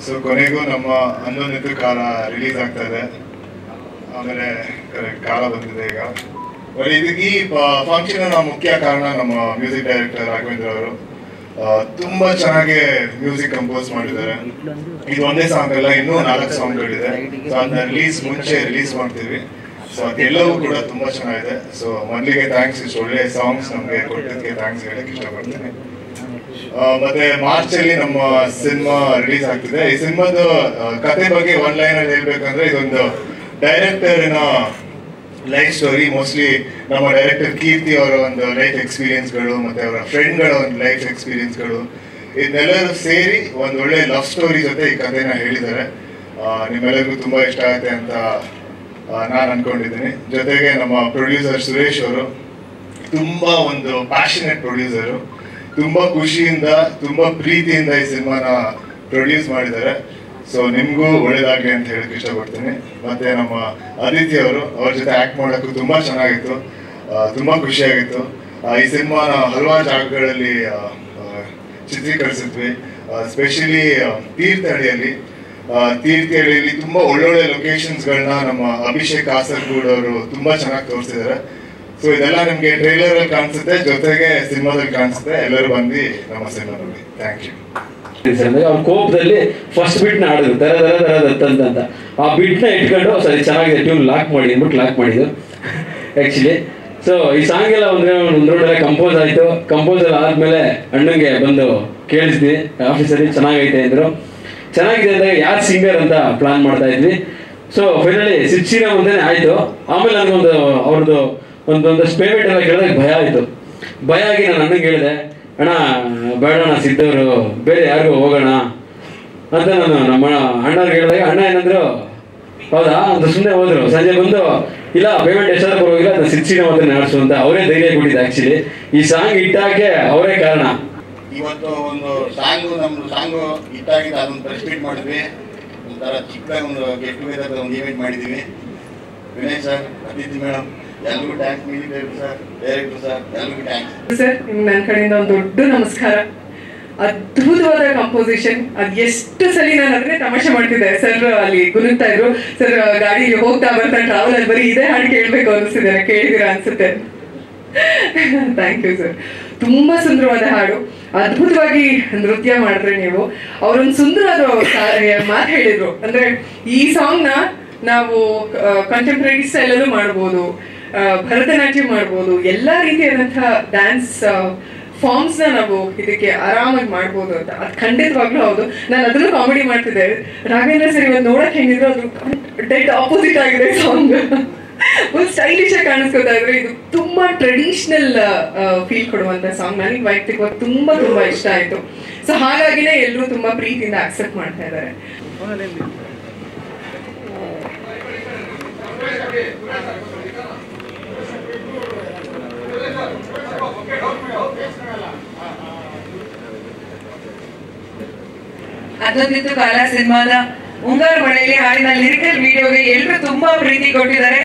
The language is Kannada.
ಸೊ ಕೊನೆಗೂ ನಮ್ಮ ಹನ್ನೊಂದು ಕಾಲ ರಿಲೀಸ್ ಆಗ್ತಾ ಇದೆ. ಆಮೇಲೆ ಕಾಲ ಬಂದಿದೆ ಈಗ. ಇದಕ್ಕೆ ಈ ಫಂಕ್ಷನ್ ಮುಖ್ಯ ಕಾರಣ ನಮ್ಮ ಮ್ಯೂಸಿಕ್ ಡೈರೆಕ್ಟರ್ ರಾಘವೇಂದ್ರ ಅವರು ತುಂಬಾ ಚೆನ್ನಾಗಿ ಮ್ಯೂಸಿಕ್ ಕಂಪೋಸ್ ಮಾಡಿದ್ದಾರೆ. ಇದು ಒಂದೇ ಸಾಂಗ್ ಅಲ್ಲ, ಇನ್ನೂ 4 ಸಾಂಗ್ಗಳಿದೆ. ಸೊ ಅದನ್ನ ಮುಂಚೆ ರಿಲೀಸ್ ಮಾಡ್ತೀವಿ. ಸೊ ಅದೆಲ್ಲವೂ ಕೂಡ ತುಂಬಾ ಚೆನ್ನಾಗಿದೆ. ಸೊ ಮೊದಲಿಗೆ ಥ್ಯಾಂಕ್ಸ್, ಇಷ್ಟು ಒಳ್ಳೆ ಸಾಂಗ್ಸ್ ನಮಗೆ ಕೊಟ್ಟಿದ್ದಕ್ಕೆ ಥ್ಯಾಂಕ್ಸ್ ಹೇಳಕ್ ಇಷ್ಟಪಡ್ತೀನಿ. ಮತ್ತೆ ಮಾರ್ಚ್ ಅಲ್ಲಿ ನಮ್ಮ ಸಿನಿಮಾ ರಿಲೀಸ್ ಆಗ್ತಿದೆ. ಈ ಸಿನಿಮಾದ ಕತೆ ಬಗ್ಗೆ ಒನ್ ಲೈನ್ ಅಲ್ಲಿ ಹೇಳ್ಬೇಕಂದ್ರೆ, ಇದೊಂದು ಡೈರೆಕ್ಟರ್ನ ಲೈಫ್ ಸ್ಟೋರಿ. ಮೋಸ್ಟ್ಲಿ ನಮ್ಮ ಡೈರೆಕ್ಟರ್ ಕೀರ್ತಿ ಅವರ ಒಂದು ಲೈಫ್ ಎಕ್ಸ್ಪೀರಿಯನ್ಸ್ಗಳು ಮತ್ತೆ ಅವರ ಫ್ರೆಂಡ್ಗಳ ಒಂದು ಲೈಫ್ ಎಕ್ಸ್ಪೀರಿಯನ್ಸ್ಗಳು ಇದನ್ನೆಲ್ಲರೂ ಸೇರಿ ಒಂದು ಒಳ್ಳೆ ಲವ್ ಸ್ಟೋರಿ ಜೊತೆ ಈ ಕಥೆನ ಹೇಳಿದ್ದಾರೆ. ನಿಮ್ಮೆಲ್ಲರಿಗೂ ತುಂಬಾ ಇಷ್ಟ ಆಗುತ್ತೆ ಅಂತ ನಾನು ಅನ್ಕೊಂಡಿದ್ದೀನಿ. ಜೊತೆಗೆ ನಮ್ಮ ಪ್ರೊಡ್ಯೂಸರ್ ಸುರೇಶ್ ಅವರು ತುಂಬಾ ಒಂದು ಪ್ಯಾಷನೇಟ್ ಪ್ರೊಡ್ಯೂಸರು. ತುಂಬಾ ಖುಷಿಯಿಂದ ತುಂಬಾ ಪ್ರೀತಿಯಿಂದ ಈ ಸಿನಿಮಾನ ಪ್ರೊಡ್ಯೂಸ್ ಮಾಡಿದ್ದಾರೆ. ಸೊ ನಿಮ್ಗೂ ಒಳ್ಳೇದಾಗ್ಲಿ ಅಂತ ಹೇಳಕ್ ಇಷ್ಟಪಡ್ತೀನಿ. ಮತ್ತೆ ನಮ್ಮ ಅದಿತಿ ಅವರು, ಅವ್ರ ಜೊತೆ ಆಕ್ಟ್ ಮಾಡೋಕ್ಕೂ ತುಂಬಾ ಚೆನ್ನಾಗಿತ್ತು, ತುಂಬಾ ಖುಷಿಯಾಗಿತ್ತು. ಈ ಸಿನಿಮಾನ ಹಲವಾರು ಜಾಗಗಳಲ್ಲಿ ಚಿತ್ರೀಕರಿಸಿದ್ವಿ. ಸ್ಪೆಷಲಿ ತೀರ್ಥಹಳ್ಳಿಯಲ್ಲಿ ತುಂಬಾ ಒಳ್ಳೊಳ್ಳೆ ಲೊಕೇಶನ್ಸ್ಗಳನ್ನ ನಮ್ಮ ಅಭಿಷೇಕ್ ಕಾಸರಗೋಡು ಅವರು ತುಂಬಾ ಚೆನ್ನಾಗಿ ತೋರಿಸಿದ್ದಾರೆ. ಸೊ ಇದೆಲ್ಲ ನಿಮ್ಗೆ ಟ್ರೈಲರ್ ಅಲ್ಲಿ ಕಾಣಿಸುತ್ತೆ, ಜೊತೆಗೆ ಸಿನಿಮಾದಲ್ಲಿ ಕಾಣಿಸುತ್ತೆ. ಎಲ್ಲರೂ ಬಂದು ನಮ್ಮ ಸಿನಿಮಾ ನೋಡಿ. Thank you. ಅವ್ರ ಕೋಪದಲ್ಲಿ ಫಸ್ಟ್ ಬಿಟ್ ನ ಆಡಿದ್ರು, ತರ ತರ ತರ ಅಂತ. ಆ ಬಿಟ್ ನ ಇಟ್ಕೊಂಡು ಸರಿ ಚೆನ್ನಾಗಿದೆ ಟ್ಯೂನ್ ಲಾಕ್ ಮಾಡಿ ಅಂದ್ಬಿಟ್ಟು ಲಾಕ್ ಮಾಡಿದ್ರು ಆಕ್ಚುಲಿ. ಸೊ ಈ ಸಾಂಗ್ ಎಲ್ಲ ಒಂದ್ರೊಳಗೆ ಕಂಪೋಸ್ ಆಯ್ತು. ಕಂಪೋಸ್ ಎಲ್ಲ ಆದ್ಮೇಲೆ ಅಣ್ಣಂಗೆ ಬಂದು ಕೇಳಿದ್ವಿ ಆಫೀಸಲ್ಲಿ, ಚೆನ್ನಾಗೈತೆ ಅಂದ್ರು. ಚೆನ್ನಾಗಿದೆ ಅಂದಾಗ ಯಾರು ಸಿಂಗರ್ ಅಂತ ಪ್ಲಾನ್ ಮಾಡ್ತಾ ಇದ್ವಿ. ಸೊ ಫೈನಲಿ ಸಿದ್ಶ್ರೀರಾಮ್ ಅಂತಾನೆ ಆಯ್ತು. ಆಮೇಲೆ ನನಗೊಂದು ಅವ್ರದ್ದು ಒಂದೊಂದಷ್ಟು ಪೇಮೆಂಟ್ ಎಲ್ಲ ಕೇಳಿದಾಗ ಭಯ ಆಯ್ತು. ಭಯ ಆಗಿ ನಾನು ಅಣ್ಣಂಗೆ ಹೇಳಿದೆ, ಅಣ್ಣ ಬೇಡಣ್ಣ ಸಿದ್ದವರು, ಬೇರೆ ಯಾರಿಗೂ ಹೋಗೋಣ ಅಂತ ನಾನು ನಮ್ಮ ಅಣ್ಣವ್ರಿಗೆ ಹೇಳಿದಾಗ ಅಣ್ಣ ಏನಂದ್ರು, ಹೌದಾ ಅಂತ ಸುಮ್ಮನೆ ಹೋದ್ರು. ಸಂಜೆ ಬಂದು ಇಲ್ಲ ಪೇಮೆಂಟ್ ಎಷ್ಟಾದ್ರೂ ಪರವಾಗಿಲ್ಲ ಅದನ್ನ ಸಿದ್ಶ್ರೀರಾಮ್ ಅಂತ ನಡೆಸು ಅಂತ ಅವರೇ ಧೈರ್ಯ ಕೊಟ್ಟಿದ್ದು. ಆಕ್ಚುಲಿ ಈ ಸಾಂಗ್ ಇಟ್ಟಾಕೆ ಅವರೇ ಕಾರಣ. ಇವತ್ತು ಒಂದು ನಮ್ದು ಸಾಂಗು ಇಟ್ಟಾಗಿದ್ದು ಅದೊಂದು ಪ್ರೆಸ್ ಮೀಟ್ ಮಾಡಿದ್ವಿ. ಒಂಥರ ಚಿಕ್ಕದಾಗಿ ಒಂದು ಗೆಟ್ ಟುಗೆದರ್ ಒಂದು ಈವೆಂಟ್ ಮಾಡಿದ್ದೀವಿ. ವಿನಯ್ ಸರ್, ಅದಿತಿ ಮೇಡಮ್ ಎಲ್ಲರಿಗೂ thanks. Music sir, director sir, ಎಲ್ಲರಿಗೂ ಥ್ಯಾಂಕ್ಸ್ ಸರ್. ನನ್ನ ಕಡೆಯಿಂದ ಒಂದು ದೊಡ್ಡ ನಮಸ್ಕಾರ. ಅದ್ಭುತವಾದ ಕಂಪೋಸಿಷನ್. ಅದು ಎಷ್ಟು ಸಲ ನಾನು ಅದನ್ನೇ ತಮಾಷೆ ಮಾಡ್ತಿದ್ದೆ. ಸರ್ ಅಲ್ಲಿ ಗುನುಗ್ತಾ ಇದ್ರು, ಸರ್ ಗಾಡಿಗೆ ಹೋಗ್ತಾ ಬರ್ತಾ ಟ್ರಾವೆಲ್ ಅಲ್ಲಿ ಬರೀ ಇದೇ ಹಾಡು ಕೇಳಬೇಕು ಅನಿಸ್ತಿದೆ. ಕೇಳಿದಿರ ಅನ್ಸುತ್ತೆ. Thank you sir. ತುಂಬಾ ಸುಂದರವಾದ ಹಾಡು, ಅದ್ಭುತವಾಗಿ ನೃತ್ಯ ಮಾಡಿದ್ರೆ ನೀವು. ಅವರೊಂದು ಸುಂದರವಾದ ಮಾತು ಹೇಳಿದ್ರು, ಅಂದ್ರೆ ಈ ಸಾಂಗ್ ನ ನಾವು ಕಂಟೆಂಪ್ರರಿ ಸ್ಟೈಲಲ್ಲೂ ಮಾಡ್ಬೋದು, ಭರತನಾಟ್ಯ ಮಾಡ್ಬೋದು, ಎಲ್ಲಾ ರೀತಿಯಾದಂತಹ ಡ್ಯಾನ್ಸ್ ಫಾರ್ಮ್ಸ್ ನ ನಾವು ಇದಕ್ಕೆ ಆರಾಮಾಗಿ ಮಾಡ್ಬೋದು ಅಂತ. ಅದು ಖಂಡಿತವಾಗ್ಲೂ ಹೌದು. ನಾನು ಅದನ್ನು ಕಾಮಿಡಿ ಮಾಡ್ತಿದ್ದೆ. ರಾಘವೇಂದ್ರ ಸರ್ ಇವತ್ತು ನೋಡಕ್ ಹೆಂಗಿದ್ರು ಅದು ಡೆಡ್ ಆಪೋಸಿಟ್ ಆಗಿದೆ ಸಾಂಗ್. ಒಂದು ಸ್ಟೈಲಿಶ್ ಆಗಿ ಕಾಣಿಸ್ಕೊತಾ ಇದ್ರೆ ಇದು ತುಂಬಾ ಟ್ರೆಡಿಷನಲ್ ಫೀಲ್ ಕೊಡುವಂತ ಸಾಂಗ್. ನನಗೆ ವೈಯಕ್ತಿಕವಾಗಿ ತುಂಬಾ ತುಂಬಾ ಇಷ್ಟ ಆಯ್ತು. ಸೊ ಹಾಗಾಗಿನೇ ಎಲ್ಲರೂ ತುಂಬಾ ಪ್ರೀತಿಯಿಂದ ಅಕ್ಸೆಪ್ಟ್ ಮಾಡ್ತಾ ಇದ್ದಾರೆ. ಅದೊಂದಿತ್ತು ಕಾಲ ಸಿನಿಮಾದ ಮುಂಗಾರು ಮಳೆಯಲ್ಲಿ ಹಾಡಿನ ಲಿರಿಕಲ್ ವಿಡಿಯೋಗೆ ಎಲ್ಲರೂ ತುಂಬಾ ಪ್ರೀತಿ ಕೊಟ್ಟಿದ್ದಾರೆ.